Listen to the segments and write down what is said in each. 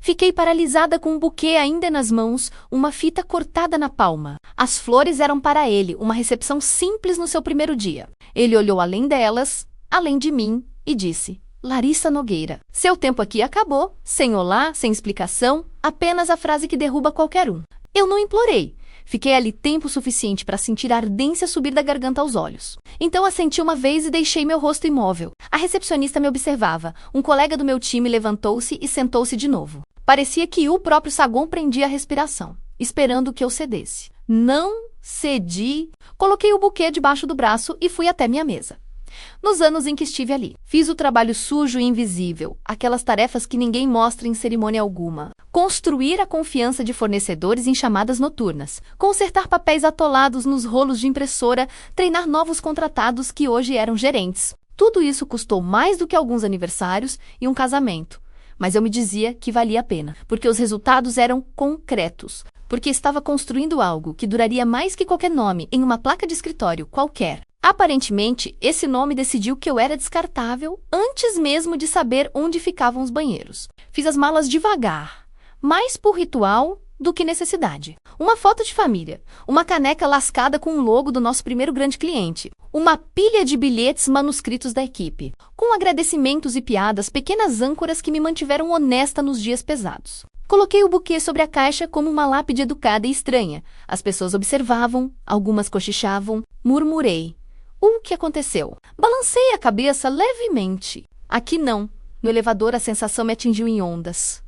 Fiquei paralisada com um buquê ainda nas mãos, uma fita cortada na palma. As flores eram para ele, uma recepção simples no seu primeiro dia. Ele olhou além delas, além de mim, e disse: Larissa Nogueira, seu tempo aqui acabou, sem olá, sem explicação, apenas a frase que derruba qualquer um. Eu não implorei. Fiquei ali tempo suficiente para sentir a ardência subir da garganta aos olhos. Então assenti uma vez e deixei meu rosto imóvel. A recepcionista me observava. Um colega do meu time levantou-se e sentou-se de novo. Parecia que o próprio saguão prendia a respiração, esperando que eu cedesse. Não cedi. Coloquei o buquê debaixo do braço e fui até minha mesa. Nos anos em que estive ali, fiz o trabalho sujo e invisível, aquelas tarefas que ninguém mostra em cerimônia alguma. Construir a confiança de fornecedores em chamadas noturnas, consertar papéis atolados nos rolos de impressora, treinar novos contratados que hoje eram gerentes. Tudo isso custou mais do que alguns aniversários e um casamento. Mas eu me dizia que valia a pena, porque os resultados eram concretos, porque estava construindo algo que duraria mais que qualquer nome em uma placa de escritório qualquer. Aparentemente, esse nome decidiu que eu era descartável antes mesmo de saber onde ficavam os banheiros. Fiz as malas devagar, mais por ritual do que necessidade. Uma foto de família, uma caneca lascada com o logo do nosso primeiro grande cliente, uma pilha de bilhetes manuscritos da equipe, com agradecimentos e piadas, pequenas âncoras que me mantiveram honesta nos dias pesados. Coloquei o buquê sobre a caixa como uma lápide educada e estranha. As pessoas observavam, algumas cochichavam, murmurei. O que aconteceu? Balancei a cabeça levemente. Aqui não. No elevador a sensação me atingiu em ondas.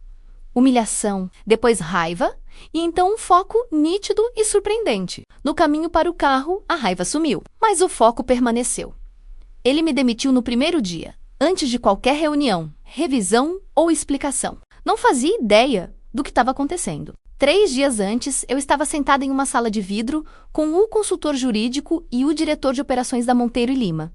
Humilhação, depois raiva, e então um foco nítido e surpreendente. No caminho para o carro, a raiva sumiu, mas o foco permaneceu. Ele me demitiu no primeiro dia, antes de qualquer reunião, revisão ou explicação. Não fazia ideia do que estava acontecendo. 3 dias antes, eu estava sentada em uma sala de vidro com o consultor jurídico e o diretor de operações da Monteiro e Lima.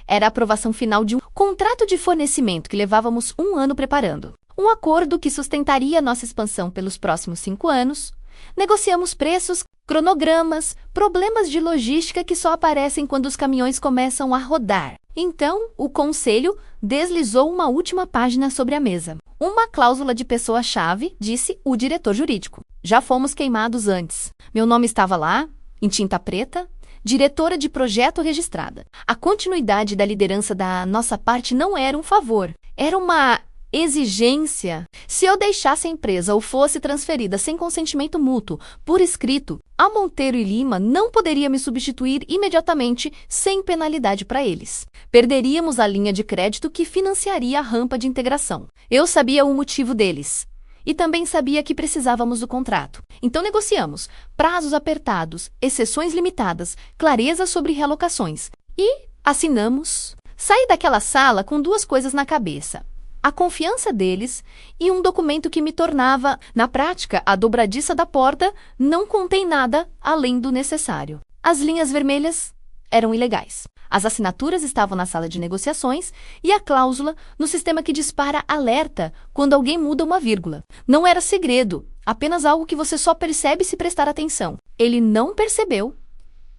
Era a aprovação final de um contrato de fornecimento que levávamos 1 ano preparando. Um acordo que sustentaria nossa expansão pelos próximos 5 anos. Negociamos preços, cronogramas, problemas de logística que só aparecem quando os caminhões começam a rodar. Então, o conselho deslizou uma última página sobre a mesa. Uma cláusula de pessoa-chave, disse o diretor jurídico. Já fomos queimados antes. Meu nome estava lá, em tinta preta, diretora de projeto registrada. A continuidade da liderança da nossa parte não era um favor, era uma exigência. Se eu deixasse a empresa ou fosse transferida sem consentimento mútuo, por escrito, a Monteiro e Lima não poderia me substituir imediatamente sem penalidade para eles. Perderíamos a linha de crédito que financiaria a rampa de integração. Eu sabia o motivo deles. E também sabia que precisávamos do contrato. Então negociamos prazos apertados, exceções limitadas, clareza sobre realocações. E assinamos. Saí daquela sala com 2 coisas na cabeça. A confiança deles e um documento que me tornava, na prática, a dobradiça da porta, não contém nada além do necessário. As linhas vermelhas eram ilegais. As assinaturas estavam na sala de negociações e a cláusula no sistema que dispara alerta quando alguém muda uma vírgula. Não era segredo, apenas algo que você só percebe se prestar atenção. Ele não percebeu.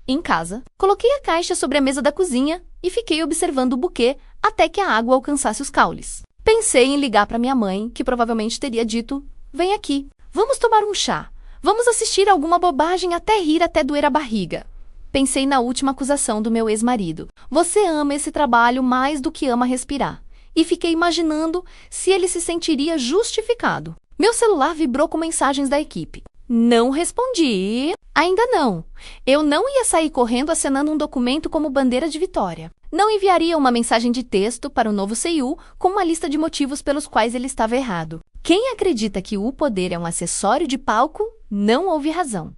Em casa, coloquei a caixa sobre a mesa da cozinha e fiquei observando o buquê até que a água alcançasse os caules. Pensei em ligar para minha mãe, que provavelmente teria dito: vem aqui, vamos tomar um chá, vamos assistir alguma bobagem até rir até doer a barriga. Pensei na última acusação do meu ex-marido. Você ama esse trabalho mais do que ama respirar. E fiquei imaginando se ele se sentiria justificado. Meu celular vibrou com mensagens da equipe. Não respondi. Ainda não. Eu não ia sair correndo acenando um documento como bandeira de vitória. Não enviaria uma mensagem de texto para o novo CEO com uma lista de motivos pelos quais ele estava errado. Quem acredita que o poder é um acessório de palco, não ouve razão.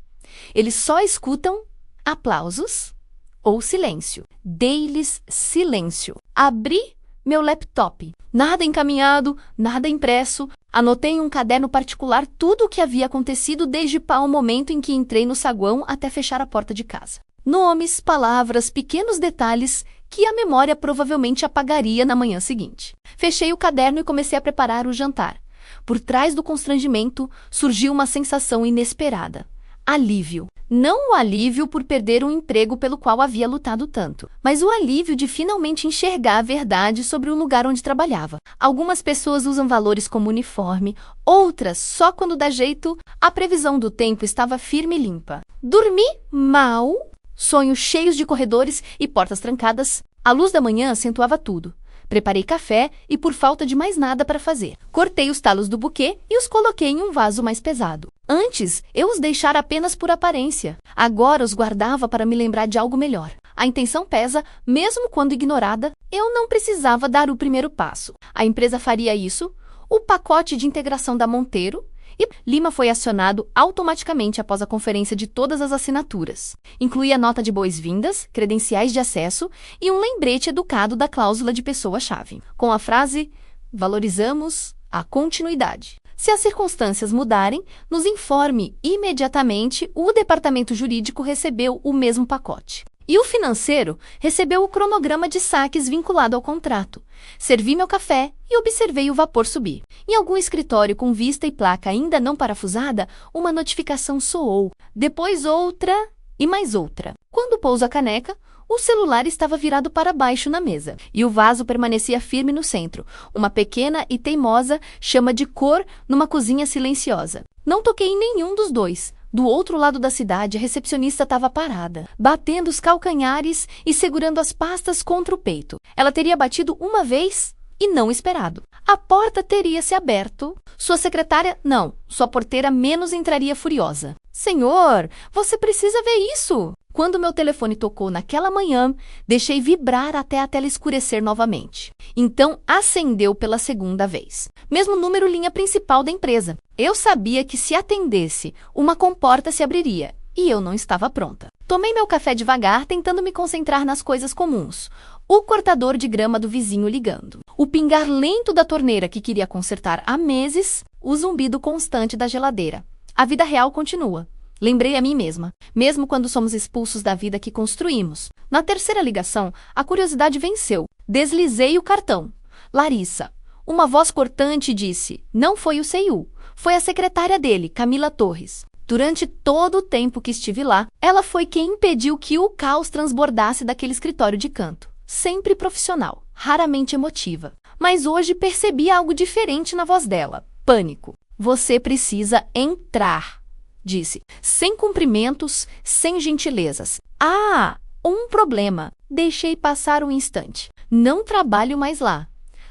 Eles só escutam aplausos ou silêncio. Dei-lhes silêncio. Abri meu laptop. Nada encaminhado, nada impresso. Anotei em um caderno particular tudo o que havia acontecido desde o momento em que entrei no saguão até fechar a porta de casa. Nomes, palavras, pequenos detalhes que a memória provavelmente apagaria na manhã seguinte. Fechei o caderno e comecei a preparar o jantar. Por trás do constrangimento surgiu uma sensação inesperada. Alívio. Não o alívio por perder um emprego pelo qual havia lutado tanto, mas o alívio de finalmente enxergar a verdade sobre o lugar onde trabalhava. Algumas pessoas usam valores como uniforme, outras só quando dá jeito. A previsão do tempo estava firme e limpa. Dormi mal, sonhos cheios de corredores e portas trancadas. A luz da manhã acentuava tudo. Preparei café e, por falta de mais nada para fazer, cortei os talos do buquê e os coloquei em um vaso mais pesado. Antes, eu os deixara apenas por aparência. Agora os guardava para me lembrar de algo melhor. A intenção pesa, mesmo quando ignorada. Eu não precisava dar o primeiro passo. A empresa faria isso. O pacote de integração da Monteiro e Lima foi acionado automaticamente após a conferência de todas as assinaturas. Incluía nota de boas-vindas, credenciais de acesso e um lembrete educado da cláusula de pessoa-chave, com a frase: valorizamos a continuidade. Se as circunstâncias mudarem, nos informe imediatamente. O departamento jurídico recebeu o mesmo pacote. E o financeiro recebeu o cronograma de saques vinculado ao contrato. Servi meu café e observei o vapor subir. Em algum escritório com vista e placa ainda não parafusada, uma notificação soou. Depois outra e mais outra. Quando pouso a caneca, o celular estava virado para baixo na mesa e o vaso permanecia firme no centro, uma pequena e teimosa chama de cor numa cozinha silenciosa. Não toquei em nenhum dos dois. Do outro lado da cidade, a recepcionista estava parada, batendo os calcanhares e segurando as pastas contra o peito. Ela teria batido uma vez e não esperado. A porta teria se aberto. Sua secretária, não, sua porteira menos entraria furiosa. Senhor, você precisa ver isso! Quando meu telefone tocou naquela manhã, deixei vibrar até a tela escurecer novamente. Então, acendeu pela segunda vez. Mesmo número linha principal da empresa. Eu sabia que se atendesse, uma comporta se abriria, e eu não estava pronta. Tomei meu café devagar, tentando me concentrar nas coisas comuns. O cortador de grama do vizinho ligando. O pingar lento da torneira que queria consertar há meses. O zumbido constante da geladeira. A vida real continua. Lembrei a mim mesma, mesmo quando somos expulsos da vida que construímos. Na terceira ligação, a curiosidade venceu. Deslizei o cartão. Larissa. Uma voz cortante disse: não foi o CIU, foi a secretária dele, Camila Torres. Durante todo o tempo que estive lá, ela foi quem impediu que o caos transbordasse daquele escritório de canto. Sempre profissional, raramente emotiva. Mas hoje percebi algo diferente na voz dela. Pânico. Você precisa entrar, disse, sem cumprimentos, sem gentilezas. Ah, um problema. Deixei passar um instante. Não trabalho mais lá.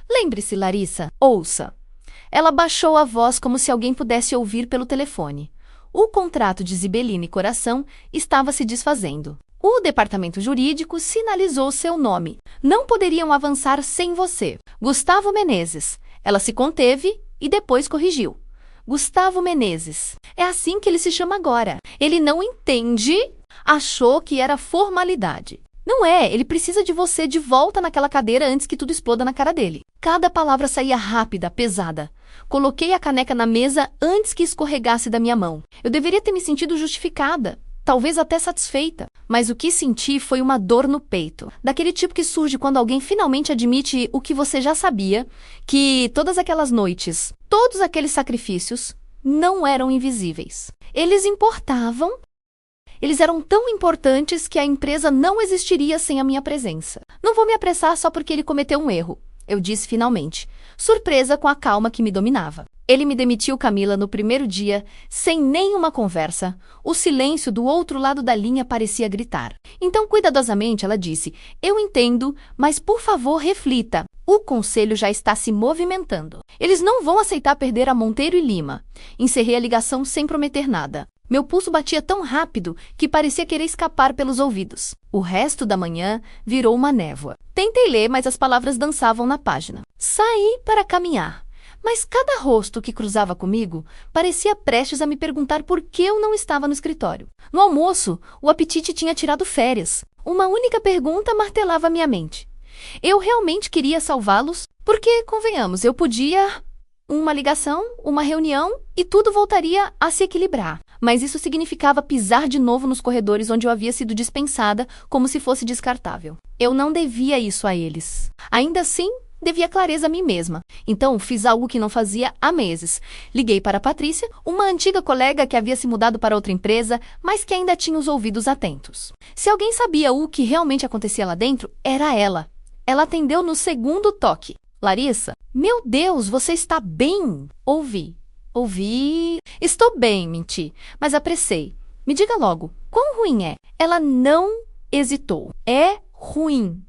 Lembre-se, Larissa, ouça. Ela baixou a voz como se alguém pudesse ouvir pelo telefone. O contrato de Zibelina e Coração estava se desfazendo. O departamento jurídico sinalizou seu nome. Não poderiam avançar sem você. Gustavo Menezes. Ela se conteve e depois corrigiu. Gustavo Menezes. É assim que ele se chama agora. Ele não entende. Achou que era formalidade. Não é, ele precisa de você de volta naquela cadeira antes que tudo exploda na cara dele. Cada palavra saía rápida, pesada. Coloquei a caneca na mesa antes que escorregasse da minha mão. Eu deveria ter me sentido justificada, talvez até satisfeita. Mas o que senti foi uma dor no peito. Daquele tipo que surge quando alguém finalmente admite o que você já sabia, que todas aquelas noites, todos aqueles sacrifícios, não eram invisíveis. Eles importavam. Eles eram tão importantes que a empresa não existiria sem a minha presença. Não vou me apressar só porque ele cometeu um erro, eu disse finalmente, surpresa com a calma que me dominava. Ele me demitiu, Camila, no primeiro dia, sem nenhuma conversa. O silêncio do outro lado da linha parecia gritar. Então, cuidadosamente, ela disse: eu entendo, mas por favor reflita. O conselho já está se movimentando. Eles não vão aceitar perder a Monteiro e Lima. Encerrei a ligação sem prometer nada. Meu pulso batia tão rápido que parecia querer escapar pelos ouvidos. O resto da manhã virou uma névoa. Tentei ler, mas as palavras dançavam na página. Saí para caminhar. Mas cada rosto que cruzava comigo parecia prestes a me perguntar por que eu não estava no escritório. No almoço, o apetite tinha tirado férias. Uma única pergunta martelava minha mente. Eu realmente queria salvá-los? Porque, convenhamos, eu podia... Uma ligação, uma reunião e tudo voltaria a se equilibrar. Mas isso significava pisar de novo nos corredores onde eu havia sido dispensada como se fosse descartável. Eu não devia isso a eles. Ainda assim, Devia clareza a mim mesma. Então, fiz algo que não fazia há meses. Liguei para a Patrícia, uma antiga colega que havia se mudado para outra empresa, mas que ainda tinha os ouvidos atentos. Se alguém sabia o que realmente acontecia lá dentro, era ela. Ela atendeu no segundo toque. Larissa, meu Deus, você está bem? Ouvi. Estou bem, menti, mas apressei. Me diga logo, quão ruim é? Ela não hesitou. É ruim.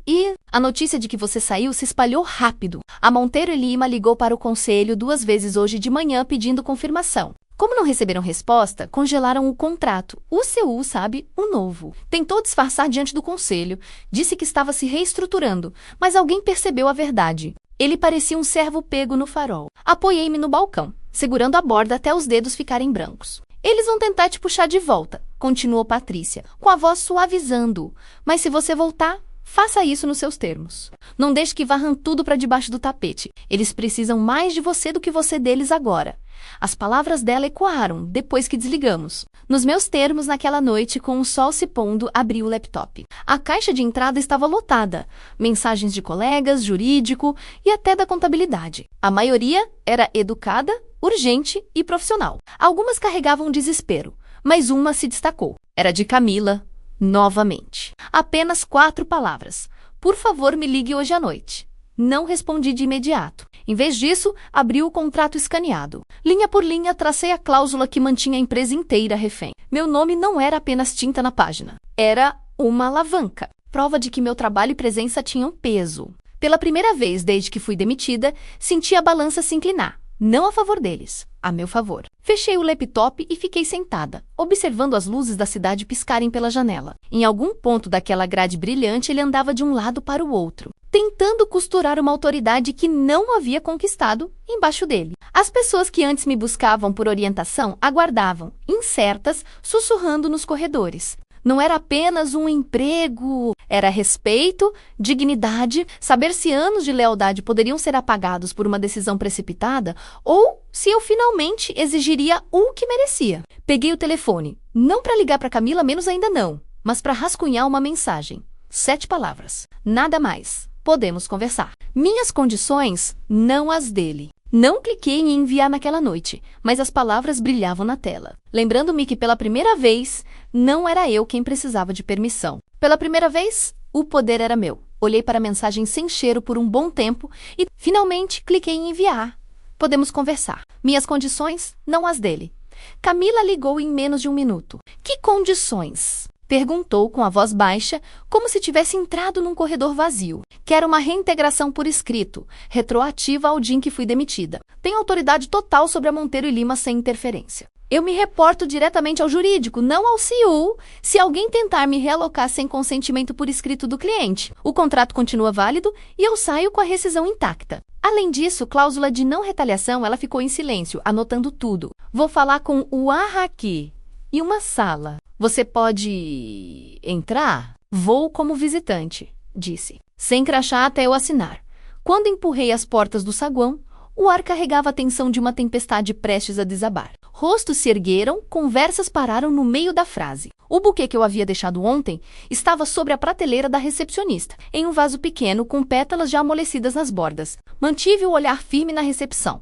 E a notícia de que você saiu se espalhou rápido. A Monteiro e Lima ligou para o conselho 2 vezes hoje de manhã pedindo confirmação. Como não receberam resposta, congelaram o contrato. O CU, sabe, o novo. Tentou disfarçar diante do conselho. Disse que estava se reestruturando, mas alguém percebeu a verdade. Ele parecia um cervo pego no farol. Apoiei-me no balcão, segurando a borda até os dedos ficarem brancos. Eles vão tentar te puxar de volta, continuou Patrícia, com a voz suavizando. Mas se você voltar, faça isso nos seus termos. Não deixe que varram tudo para debaixo do tapete. Eles precisam mais de você do que você deles agora. As palavras dela ecoaram depois que desligamos. Nos meus termos, naquela noite, com o sol se pondo, abri o laptop. A caixa de entrada estava lotada. Mensagens de colegas, jurídico e até da contabilidade. A maioria era educada, urgente e profissional. Algumas carregavam desespero, mas uma se destacou. Era de Camila, novamente. Apenas 4 palavras. Por favor, me ligue hoje à noite. Não respondi de imediato. Em vez disso, abri o contrato escaneado. Linha por linha, tracei a cláusula que mantinha a empresa inteira refém. Meu nome não era apenas tinta na página. Era uma alavanca. Prova de que meu trabalho e presença tinham peso. Pela primeira vez desde que fui demitida, senti a balança se inclinar. Não a favor deles, a meu favor. Fechei o laptop e fiquei sentada, observando as luzes da cidade piscarem pela janela. Em algum ponto daquela grade brilhante, ele andava de um lado para o outro, tentando costurar uma autoridade que não havia conquistado embaixo dele. As pessoas que antes me buscavam por orientação aguardavam, incertas, sussurrando nos corredores. Não era apenas um emprego, era respeito, dignidade, saber se anos de lealdade poderiam ser apagados por uma decisão precipitada ou se eu finalmente exigiria o que merecia. Peguei o telefone, não para ligar para Camila, menos ainda não, mas para rascunhar uma mensagem. 7 palavras, nada mais. Podemos conversar. Minhas condições, não as dele. Não cliquei em enviar naquela noite, mas as palavras brilhavam na tela, lembrando-me que pela primeira vez, não era eu quem precisava de permissão. Pela primeira vez, o poder era meu. Olhei para a mensagem sem cheiro por um bom tempo e, finalmente, cliquei em enviar. Podemos conversar. Minhas condições, não as dele. Camila ligou em menos de 1 minuto. Que condições? Perguntou com a voz baixa, como se tivesse entrado num corredor vazio. Quero uma reintegração por escrito, retroativa ao dia em que fui demitida. Tenho autoridade total sobre a Monteiro e Lima sem interferência. Eu me reporto diretamente ao jurídico, não ao CU, se alguém tentar me realocar sem consentimento por escrito do cliente. O contrato continua válido e eu saio com a rescisão intacta. Além disso, cláusula de não retaliação, ela ficou em silêncio, anotando tudo. Vou falar com o Arraqui e uma sala. Você pode entrar? Vou como visitante, disse, sem crachá até eu assinar. Quando empurrei as portas do saguão, o ar carregava a tensão de uma tempestade prestes a desabar. Rostos se ergueram, conversas pararam no meio da frase. O buquê que eu havia deixado ontem estava sobre a prateleira da recepcionista, em um vaso pequeno com pétalas já amolecidas nas bordas. Mantive o olhar firme na recepção.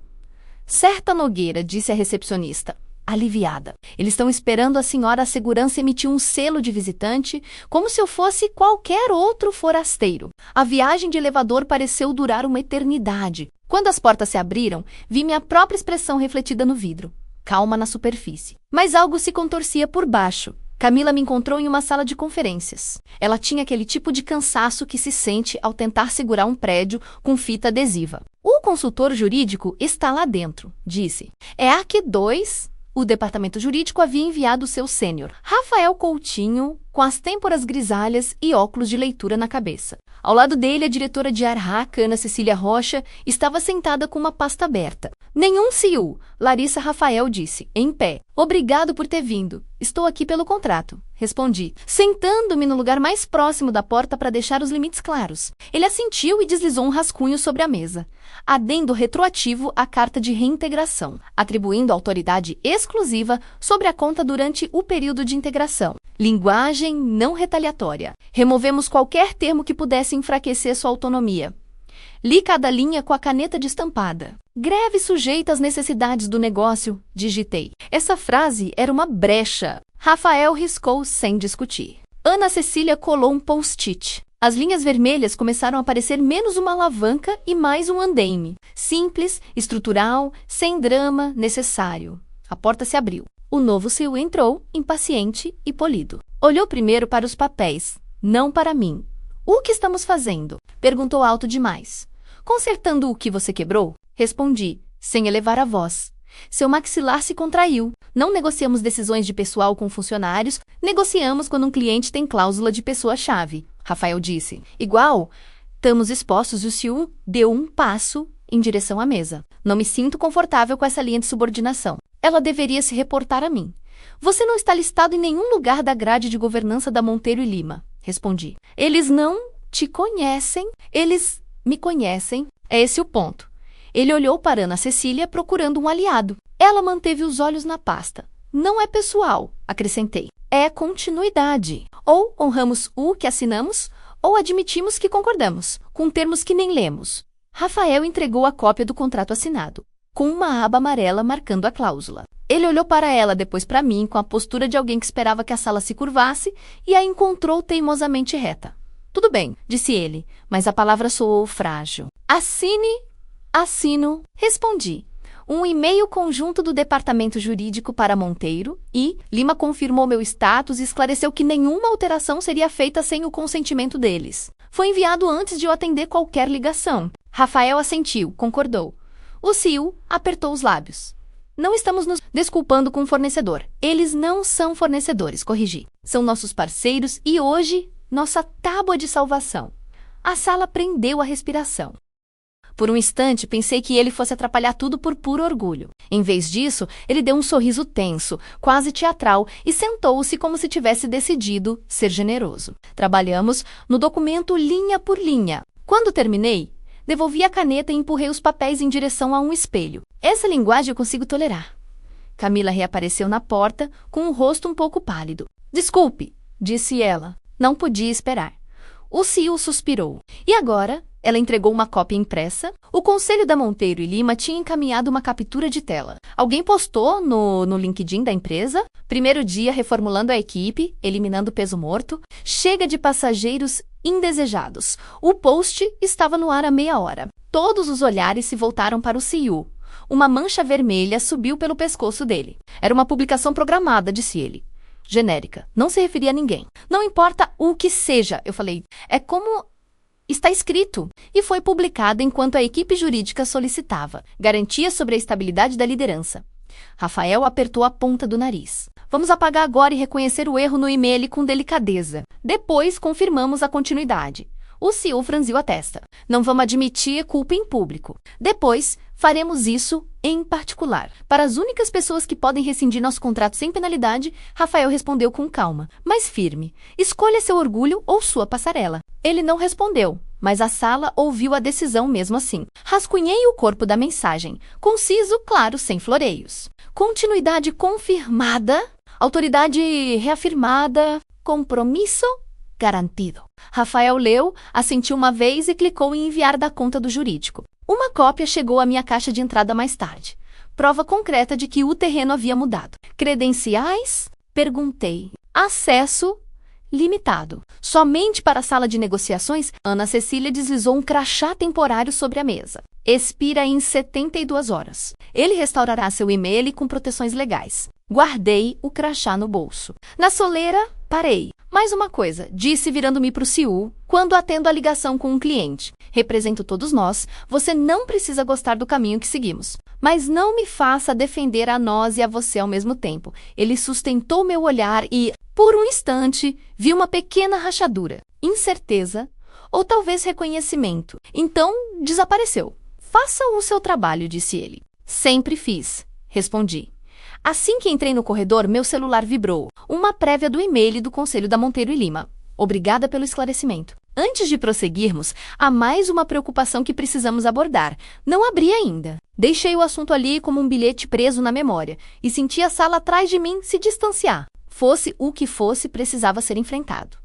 Certa Nogueira, disse a recepcionista, aliviada. Eles estão esperando a senhora a segurança emitir um selo de visitante, como se eu fosse qualquer outro forasteiro. A viagem de elevador pareceu durar uma eternidade. Quando as portas se abriram, vi minha própria expressão refletida no vidro. Calma na superfície. Mas algo se contorcia por baixo. Camila me encontrou em uma sala de conferências. Ela tinha aquele tipo de cansaço que se sente ao tentar segurar um prédio com fita adesiva. O consultor jurídico está lá dentro, disse. É a que 2... O departamento jurídico havia enviado o seu sênior, Rafael Coutinho, com as têmporas grisalhas e óculos de leitura na cabeça. Ao lado dele, a diretora de Arhaca, Ana Cecília Rocha, estava sentada com uma pasta aberta. Nenhum CIU, Larissa Rafael disse, em pé. Obrigado por ter vindo. Estou aqui pelo contrato, respondi, sentando-me no lugar mais próximo da porta para deixar os limites claros. Ele assentiu e deslizou um rascunho sobre a mesa. Adendo retroativo à carta de reintegração, atribuindo autoridade exclusiva sobre a conta durante o período de integração. Linguagem não retaliatória. Removemos qualquer termo que pudesse enfraquecer sua autonomia. Li cada linha com a caneta destampada. Greve sujeita às necessidades do negócio, digitei. Essa frase era uma brecha. Rafael riscou sem discutir. Ana Cecília colou um post-it. As linhas vermelhas começaram a parecer menos uma alavanca e mais um andaime. Simples, estrutural, sem drama necessário. A porta se abriu. O novo CEO entrou, impaciente e polido. Olhou primeiro para os papéis, não para mim. O que estamos fazendo? Perguntou alto demais. Consertando o que você quebrou? Respondi, sem elevar a voz. Seu maxilar se contraiu. Não negociamos decisões de pessoal com funcionários, negociamos quando um cliente tem cláusula de pessoa-chave. Rafael disse. Igual, estamos expostos e o CEO deu um passo em direção à mesa. Não me sinto confortável com essa linha de subordinação. Ela deveria se reportar a mim. Você não está listado em nenhum lugar da grade de governança da Monteiro e Lima. Respondi. Eles não te conhecem, eles me conhecem. É esse o ponto. Ele olhou para Ana Cecília procurando um aliado. Ela manteve os olhos na pasta. Não é pessoal, acrescentei. É continuidade. Ou honramos o que assinamos, ou admitimos que concordamos, com termos que nem lemos. Rafael entregou a cópia do contrato assinado, com uma aba amarela marcando a cláusula. Ele olhou para ela, depois para mim, com a postura de alguém que esperava que a sala se curvasse e a encontrou teimosamente reta. Tudo bem, disse ele, mas a palavra soou frágil. Assino, respondi. Um e-mail conjunto do departamento jurídico para Monteiro e Lima confirmou meu status e esclareceu que nenhuma alteração seria feita sem o consentimento deles. Foi enviado antes de eu atender qualquer ligação. Rafael assentiu, concordou. O CEO apertou os lábios. Não estamos nos desculpando com o fornecedor. Eles não são fornecedores, corrigi. São nossos parceiros e hoje, nossa tábua de salvação. A sala prendeu a respiração. Por um instante, pensei que ele fosse atrapalhar tudo por puro orgulho. Em vez disso, ele deu um sorriso tenso, quase teatral, e sentou-se como se tivesse decidido ser generoso. Trabalhamos no documento linha por linha. Quando terminei, devolvi a caneta e empurrei os papéis em direção a um espelho. Essa linguagem eu consigo tolerar. Camila reapareceu na porta, com o rosto um pouco pálido. Desculpe, disse ela. Não podia esperar. O CEO suspirou. E agora? Ela entregou uma cópia impressa. O Conselho da Monteiro e Lima tinha encaminhado uma captura de tela. Alguém postou no LinkedIn da empresa. Primeiro dia reformulando a equipe, eliminando peso morto. Chega de passageiros indesejados. O post estava no ar há meia hora. Todos os olhares se voltaram para o CEO. Uma mancha vermelha subiu pelo pescoço dele. Era uma publicação programada, disse ele. Genérica. Não se referia a ninguém. Não importa o que seja, eu falei. É como está escrito. E foi publicado enquanto a equipe jurídica solicitava. Garantia sobre a estabilidade da liderança. Rafael apertou a ponta do nariz. Vamos apagar agora e reconhecer o erro no e-mail com delicadeza. Depois confirmamos a continuidade. O CEO franziu a testa. Não vamos admitir culpa em público. Depois, faremos isso em particular. Para as únicas pessoas que podem rescindir nosso contrato sem penalidade, Rafael respondeu com calma, mas firme. Escolha seu orgulho ou sua passarela. Ele não respondeu, mas a sala ouviu a decisão mesmo assim. Rascunhei o corpo da mensagem. Conciso, claro, sem floreios. Continuidade confirmada. Autoridade reafirmada. Compromisso garantido. Rafael leu, assentiu uma vez e clicou em enviar da conta do jurídico. Uma cópia chegou à minha caixa de entrada mais tarde. Prova concreta de que o terreno havia mudado. Credenciais? Perguntei. Acesso limitado. Somente para a sala de negociações, Ana Cecília deslizou um crachá temporário sobre a mesa. Expira em 72 horas. Ele restaurará seu e-mail com proteções legais. Guardei o crachá no bolso. Na soleira, parei. Mais uma coisa, disse virando-me para o CEO, quando atendo a ligação com um cliente. Represento todos nós, você não precisa gostar do caminho que seguimos. Mas não me faça defender a nós e a você ao mesmo tempo. Ele sustentou meu olhar e, por um instante, vi uma pequena rachadura. Incerteza, ou talvez reconhecimento. Então, desapareceu. Faça o seu trabalho, disse ele. Sempre fiz, respondi. Assim que entrei no corredor, meu celular vibrou. Uma prévia do e-mail do Conselho da Monteiro e Lima. Obrigada pelo esclarecimento. Antes de prosseguirmos, há mais uma preocupação que precisamos abordar. Não abri ainda. Deixei o assunto ali como um bilhete preso na memória e senti a sala atrás de mim se distanciar. Fosse o que fosse, precisava ser enfrentado.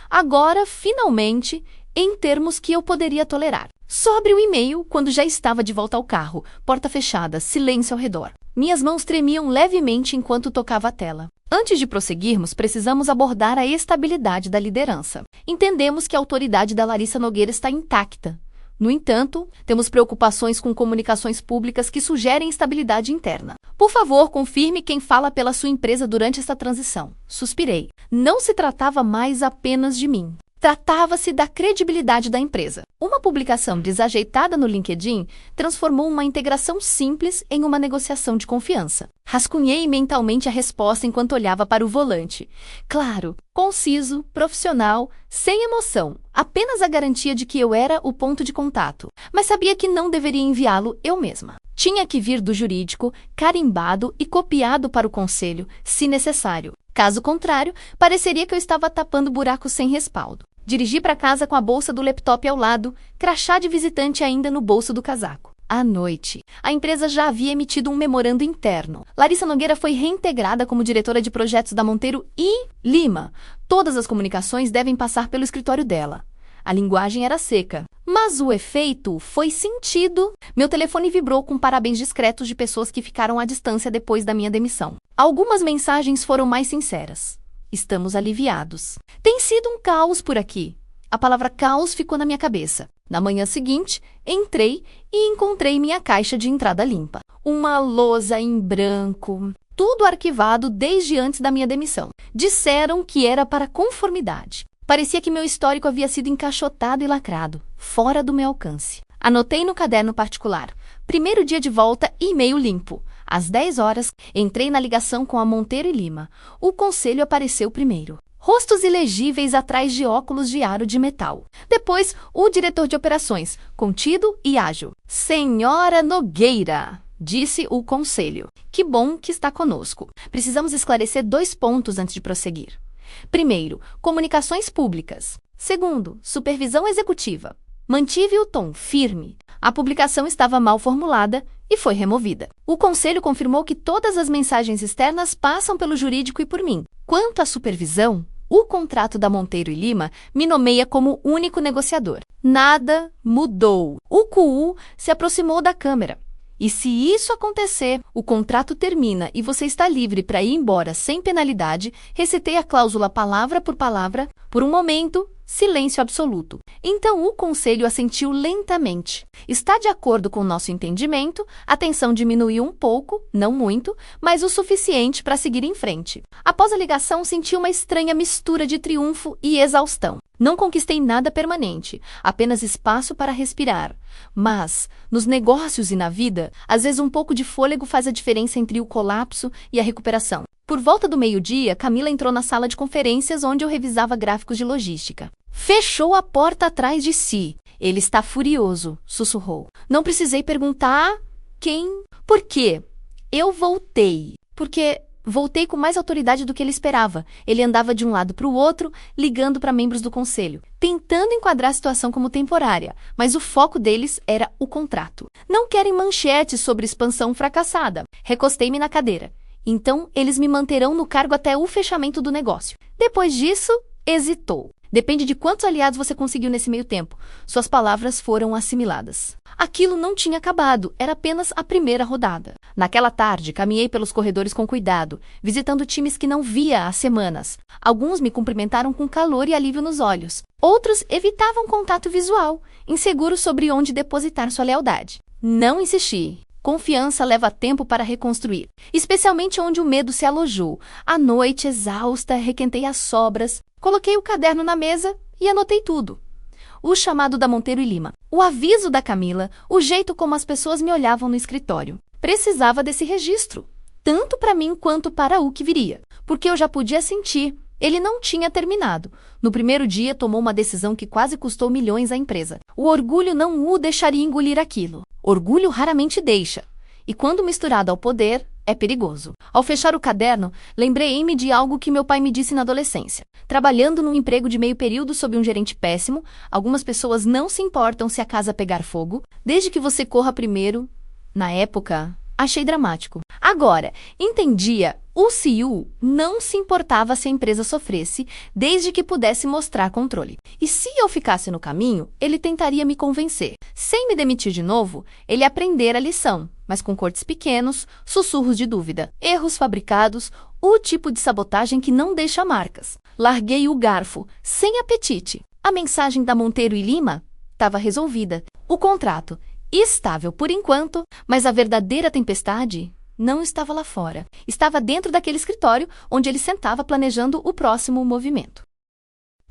Agora, finalmente, em termos que eu poderia tolerar. Só abri o e-mail quando já estava de volta ao carro, porta fechada, silêncio ao redor. Minhas mãos tremiam levemente enquanto tocava a tela. Antes de prosseguirmos, precisamos abordar a estabilidade da liderança. Entendemos que a autoridade da Larissa Nogueira está intacta. No entanto, temos preocupações com comunicações públicas que sugerem instabilidade interna. Por favor, confirme quem fala pela sua empresa durante esta transição. Suspirei. Não se tratava mais apenas de mim. Tratava-se da credibilidade da empresa. Uma publicação desajeitada no LinkedIn transformou uma integração simples em uma negociação de confiança. Rascunhei mentalmente a resposta enquanto olhava para o volante. Claro, conciso, profissional, sem emoção, apenas a garantia de que eu era o ponto de contato. Mas sabia que não deveria enviá-lo eu mesma. Tinha que vir do jurídico, carimbado e copiado para o conselho, se necessário. Caso contrário, pareceria que eu estava tapando buracos sem respaldo. Dirigi para casa com a bolsa do laptop ao lado, crachá de visitante ainda no bolso do casaco. À noite, a empresa já havia emitido um memorando interno. Larissa Nogueira foi reintegrada como diretora de projetos da Monteiro e Lima. Todas as comunicações devem passar pelo escritório dela. A linguagem era seca, mas o efeito foi sentido. Meu telefone vibrou com parabéns discretos de pessoas que ficaram à distância depois da minha demissão. Algumas mensagens foram mais sinceras. Estamos aliviados. Tem sido um caos por aqui. A palavra caos ficou na minha cabeça. Na manhã seguinte, entrei e encontrei minha caixa de entrada limpa. Uma lousa em branco. Tudo arquivado desde antes da minha demissão. Disseram que era para conformidade. Parecia que meu histórico havia sido encaixotado e lacrado, fora do meu alcance. Anotei no caderno particular. Primeiro dia de volta, e-mail limpo. Às 10 horas, entrei na ligação com a Monteiro e Lima. O conselho apareceu primeiro. Rostos ilegíveis atrás de óculos de aro de metal. Depois, o diretor de operações, contido e ágil. Senhora Nogueira, disse o conselho. Que bom que está conosco. Precisamos esclarecer 2 pontos antes de prosseguir. Primeiro, comunicações públicas. Segundo, supervisão executiva. Mantive o tom firme. A publicação estava mal formulada e foi removida. O conselho confirmou que todas as mensagens externas passam pelo jurídico e por mim. Quanto à supervisão, o contrato da Monteiro e Lima me nomeia como único negociador. Nada mudou. O CUU se aproximou da Câmara. E se isso acontecer, o contrato termina e você está livre para ir embora sem penalidade, recitei a cláusula palavra por palavra. Por um momento, silêncio absoluto. Então o conselho assentiu lentamente. Está de acordo com o nosso entendimento, a tensão diminuiu um pouco, não muito, mas o suficiente para seguir em frente. Após a ligação, senti uma estranha mistura de triunfo e exaustão. Não conquistei nada permanente, apenas espaço para respirar. Mas, nos negócios e na vida, às vezes um pouco de fôlego faz a diferença entre o colapso e a recuperação. Por volta do meio-dia, Camila entrou na sala de conferências onde eu revisava gráficos de logística. Fechou a porta atrás de si. Ele está furioso, sussurrou. Não precisei perguntar quem. Por quê? Eu voltei. Porque voltei com mais autoridade do que ele esperava. Ele andava de um lado para o outro, ligando para membros do conselho, tentando enquadrar a situação como temporária, mas o foco deles era o contrato. Não querem manchetes sobre expansão fracassada. Recostei-me na cadeira. Então, eles me manterão no cargo até o fechamento do negócio. Depois disso, hesitou. Depende de quantos aliados você conseguiu nesse meio tempo. Suas palavras foram assimiladas. Aquilo não tinha acabado, era apenas a primeira rodada. Naquela tarde, caminhei pelos corredores com cuidado, visitando times que não via há semanas. Alguns me cumprimentaram com calor e alívio nos olhos. Outros evitavam contato visual, inseguros sobre onde depositar sua lealdade. Não insisti. Confiança leva tempo para reconstruir, especialmente onde o medo se alojou. À noite, exausta, requentei as sobras, coloquei o caderno na mesa e anotei tudo. O chamado da Monteiro e Lima, o aviso da Camila, o jeito como as pessoas me olhavam no escritório. Precisava desse registro, tanto para mim quanto para o que viria, porque eu já podia sentir. Ele não tinha terminado. No primeiro dia, tomou uma decisão que quase custou milhões à empresa. O orgulho não o deixaria engolir aquilo. Orgulho raramente deixa. E quando misturado ao poder, é perigoso. Ao fechar o caderno, lembrei-me de algo que meu pai me disse na adolescência. Trabalhando num emprego de meio período sob um gerente péssimo, algumas pessoas não se importam se a casa pegar fogo, desde que você corra primeiro. Na época, Achei dramático. Agora, entendia, o CEO não se importava se a empresa sofresse, desde que pudesse mostrar controle. E se eu ficasse no caminho, ele tentaria me convencer. Sem me demitir de novo, ele aprendera a lição, mas com cortes pequenos, sussurros de dúvida, erros fabricados, o tipo de sabotagem que não deixa marcas. Larguei o garfo, sem apetite. A mensagem da Monteiro e Lima estava resolvida. O contrato, estável por enquanto, mas a verdadeira tempestade não estava lá fora. Estava dentro daquele escritório onde ele sentava planejando o próximo movimento.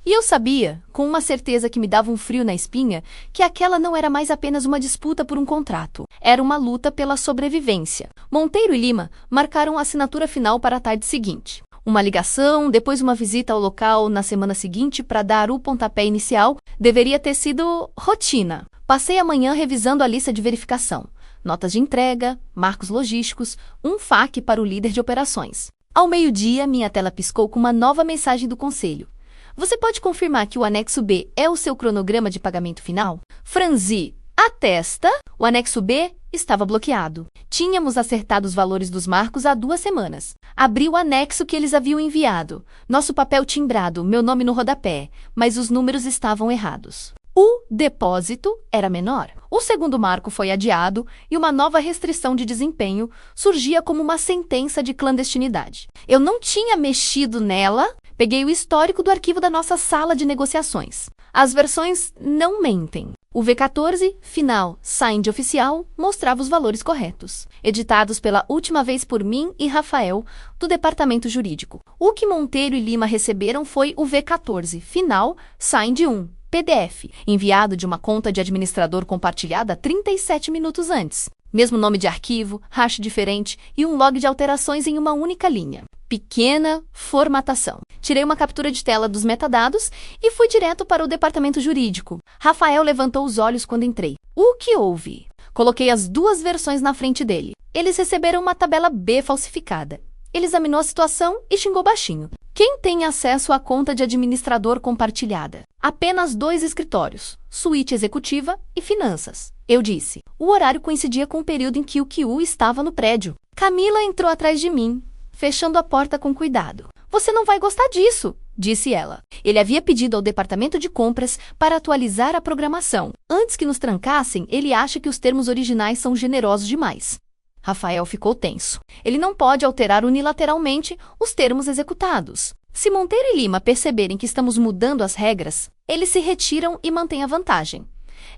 E eu sabia, com uma certeza que me dava um frio na espinha, que aquela não era mais apenas uma disputa por um contrato. Era uma luta pela sobrevivência. Monteiro e Lima marcaram a assinatura final para a tarde seguinte. Uma ligação, depois uma visita ao local na semana seguinte para dar o pontapé inicial, deveria ter sido rotina. Passei a manhã revisando a lista de verificação. Notas de entrega, marcos logísticos, um FAQ para o líder de operações. Ao meio-dia, minha tela piscou com uma nova mensagem do conselho. Você pode confirmar que o anexo B é o seu cronograma de pagamento final? Franzi a testa. O anexo B estava bloqueado. Tínhamos acertado os valores dos marcos há 2 semanas. Abri o anexo que eles haviam enviado. Nosso papel timbrado, meu nome no rodapé, mas os números estavam errados. O depósito era menor. O segundo marco foi adiado e uma nova restrição de desempenho surgia como uma sentença de clandestinidade. Eu não tinha mexido nela. Peguei o histórico do arquivo da nossa sala de negociações. As versões não mentem. O V14, final, signed oficial, mostrava os valores corretos, editados pela última vez por mim e Rafael, do departamento jurídico. O que Monteiro e Lima receberam foi o V14, final, signed 1, PDF, enviado de uma conta de administrador compartilhada 37 minutos antes. Mesmo nome de arquivo, hash diferente e um log de alterações em uma única linha. Pequena formatação. Tirei uma captura de tela dos metadados e fui direto para o departamento jurídico. Rafael levantou os olhos quando entrei. O que houve? Coloquei as 2 versões na frente dele. Eles receberam uma tabela B falsificada. Ele examinou a situação e xingou baixinho. Quem tem acesso à conta de administrador compartilhada? Apenas 2 escritórios, suíte executiva e finanças. Eu disse. O horário coincidia com o período em que o QU estava no prédio. Camila entrou atrás de mim, fechando a porta com cuidado. Você não vai gostar disso, disse ela. Ele havia pedido ao departamento de compras para atualizar a programação. Antes que nos trancassem, ele acha que os termos originais são generosos demais. Rafael ficou tenso. Ele não pode alterar unilateralmente os termos executados. Se Monteiro e Lima perceberem que estamos mudando as regras, eles se retiram e mantêm a vantagem.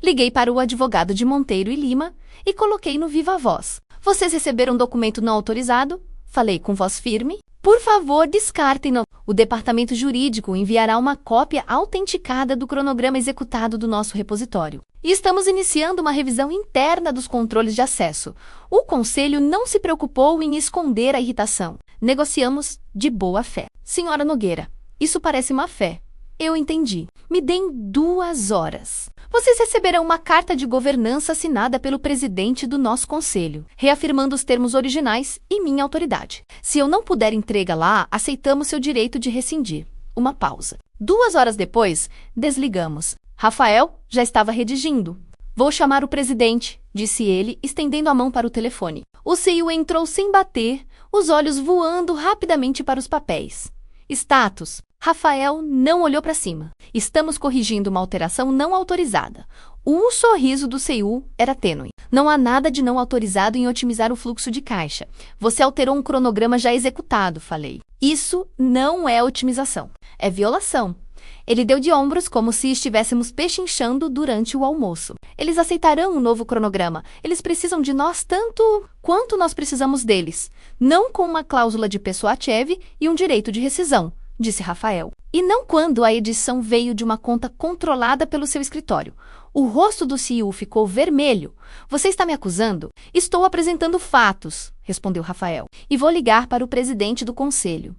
Liguei para o advogado de Monteiro e Lima e coloquei no viva voz. Vocês receberam um documento não autorizado? Falei com voz firme. Por favor, descartem-no. O departamento jurídico enviará uma cópia autenticada do cronograma executado do nosso repositório. E estamos iniciando uma revisão interna dos controles de acesso. O conselho não se preocupou em esconder a irritação. Negociamos de boa fé. Senhora Nogueira, isso parece má fé. Eu entendi. Me deem 2 horas. Vocês receberão uma carta de governança assinada pelo presidente do nosso conselho, reafirmando os termos originais e minha autoridade. Se eu não puder entrega lá, aceitamos seu direito de rescindir. Uma pausa. 2 horas depois, desligamos. Rafael já estava redigindo. Vou chamar o presidente, disse ele, estendendo a mão para o telefone. O CEO entrou sem bater, os olhos voando rapidamente para os papéis. Status. Rafael não olhou para cima. Estamos corrigindo uma alteração não autorizada. O sorriso do CEO era tênue. Não há nada de não autorizado em otimizar o fluxo de caixa. Você alterou um cronograma já executado, falei. Isso não é otimização. É violação. Ele deu de ombros como se estivéssemos pechinchando durante o almoço. Eles aceitarão um novo cronograma. Eles precisam de nós tanto quanto nós precisamos deles. Não com uma cláusula de pessoa-chave e um direito de rescisão, disse Rafael. E não quando a edição veio de uma conta controlada pelo seu escritório. O rosto do CEO ficou vermelho. Você está me acusando? Estou apresentando fatos, respondeu Rafael. E vou ligar para o presidente do conselho.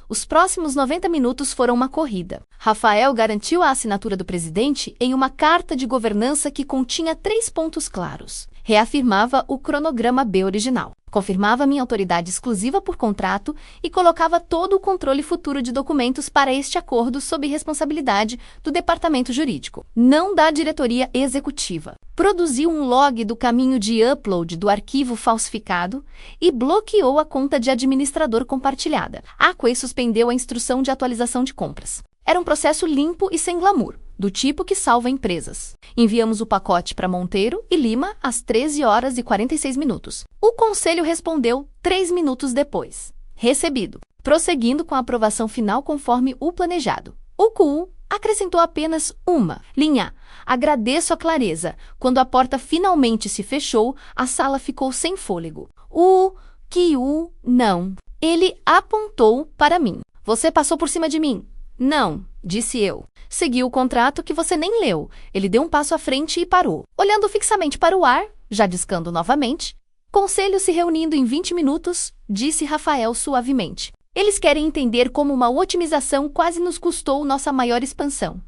Os próximos 90 minutos foram uma corrida. Rafael garantiu a assinatura do presidente em uma carta de governança que continha 3 pontos claros. Reafirmava o cronograma B original. Confirmava minha autoridade exclusiva por contrato e colocava todo o controle futuro de documentos para este acordo sob responsabilidade do departamento jurídico, não da diretoria executiva. Produziu um log do caminho de upload do arquivo falsificado e bloqueou a conta de administrador compartilhada. A Aquay suspendeu a instrução de atualização de compras. Era um processo limpo e sem glamour, do tipo que salva empresas. Enviamos o pacote para Monteiro e Lima às 13h46. O conselho respondeu 3 minutos depois. Recebido. Prosseguindo com a aprovação final conforme o planejado. O QU acrescentou apenas uma linha. Agradeço a clareza. Quando a porta finalmente se fechou, a sala ficou sem fôlego. O QU não. Ele apontou para mim. Você passou por cima de mim. Não, disse eu. Segui o contrato que você nem leu. Ele deu um passo à frente e parou. Olhando fixamente para o ar, já discando novamente. Conselho se reunindo em 20 minutos, disse Rafael suavemente. Eles querem entender como uma otimização quase nos custou nossa maior expansão.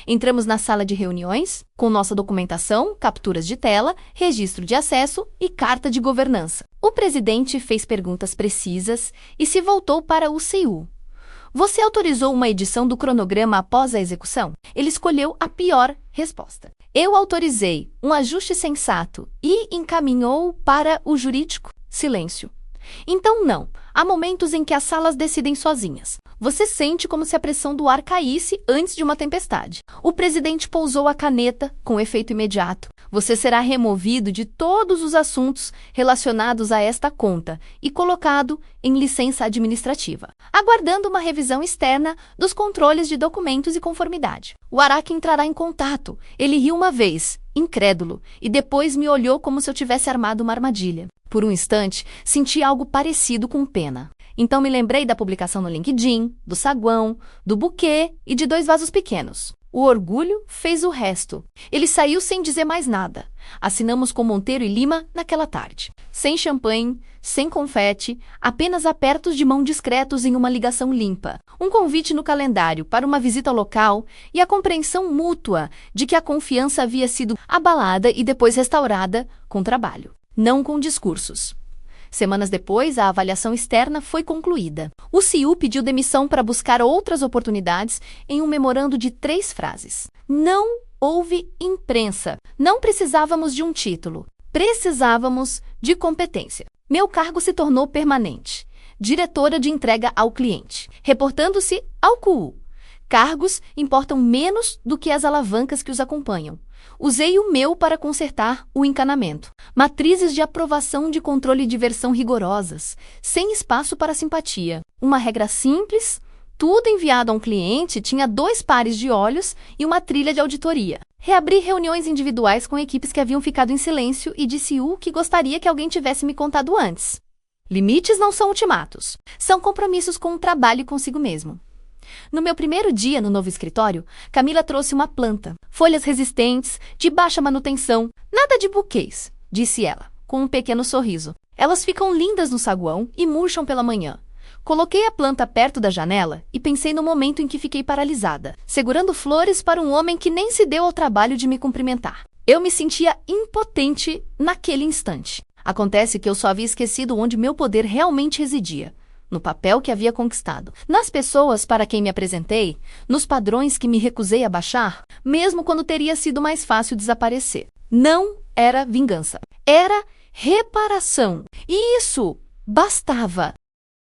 Entramos na sala de reuniões, com nossa documentação, capturas de tela, registro de acesso e carta de governança. O presidente fez perguntas precisas e se voltou para o CU. Você autorizou uma edição do cronograma após a execução? Ele escolheu a pior resposta. Eu autorizei um ajuste sensato e encaminhou para o jurídico. Silêncio. Então não. Há momentos em que as salas decidem sozinhas. Você sente como se a pressão do ar caísse antes de uma tempestade. O presidente pousou a caneta com efeito imediato. Você será removido de todos os assuntos relacionados a esta conta e colocado em licença administrativa, aguardando uma revisão externa dos controles de documentos e conformidade. O Araque entrará em contato. Ele riu uma vez, incrédulo, e depois me olhou como se eu tivesse armado uma armadilha. Por um instante, senti algo parecido com pena. Então me lembrei da publicação no LinkedIn, do saguão, do buquê e de 2 vasos pequenos. O orgulho fez o resto. Ele saiu sem dizer mais nada. Assinamos com Monteiro e Lima naquela tarde. Sem champanhe, sem confete, apenas apertos de mão discretos em uma ligação limpa. Um convite no calendário para uma visita ao local e a compreensão mútua de que a confiança havia sido abalada e depois restaurada com trabalho, não com discursos. Semanas depois, a avaliação externa foi concluída. O CU pediu demissão para buscar outras oportunidades em um memorando de 3 frases. Não houve imprensa. Não precisávamos de um título. Precisávamos de competência. Meu cargo se tornou permanente. Diretora de entrega ao cliente, reportando-se ao QU. Cargos importam menos do que as alavancas que os acompanham. Usei o meu para consertar o encanamento. Matrizes de aprovação de controle de versão rigorosas, sem espaço para simpatia. Uma regra simples, tudo enviado a um cliente tinha 2 pares de olhos e uma trilha de auditoria. Reabri reuniões individuais com equipes que haviam ficado em silêncio e disse que gostaria que alguém tivesse me contado antes. Limites não são ultimatos, são compromissos com o trabalho e consigo mesmo. No meu primeiro dia no novo escritório, Camila trouxe uma planta, folhas resistentes, de baixa manutenção, nada de buquês, disse ela, com um pequeno sorriso. Elas ficam lindas no saguão e murcham pela manhã. Coloquei a planta perto da janela e pensei no momento em que fiquei paralisada, segurando flores para um homem que nem se deu ao trabalho de me cumprimentar. Eu me sentia impotente naquele instante. Acontece que eu só havia esquecido onde meu poder realmente residia. No papel que havia conquistado, nas pessoas para quem me apresentei, nos padrões que me recusei a baixar, mesmo quando teria sido mais fácil desaparecer. Não era vingança, era reparação. E isso bastava.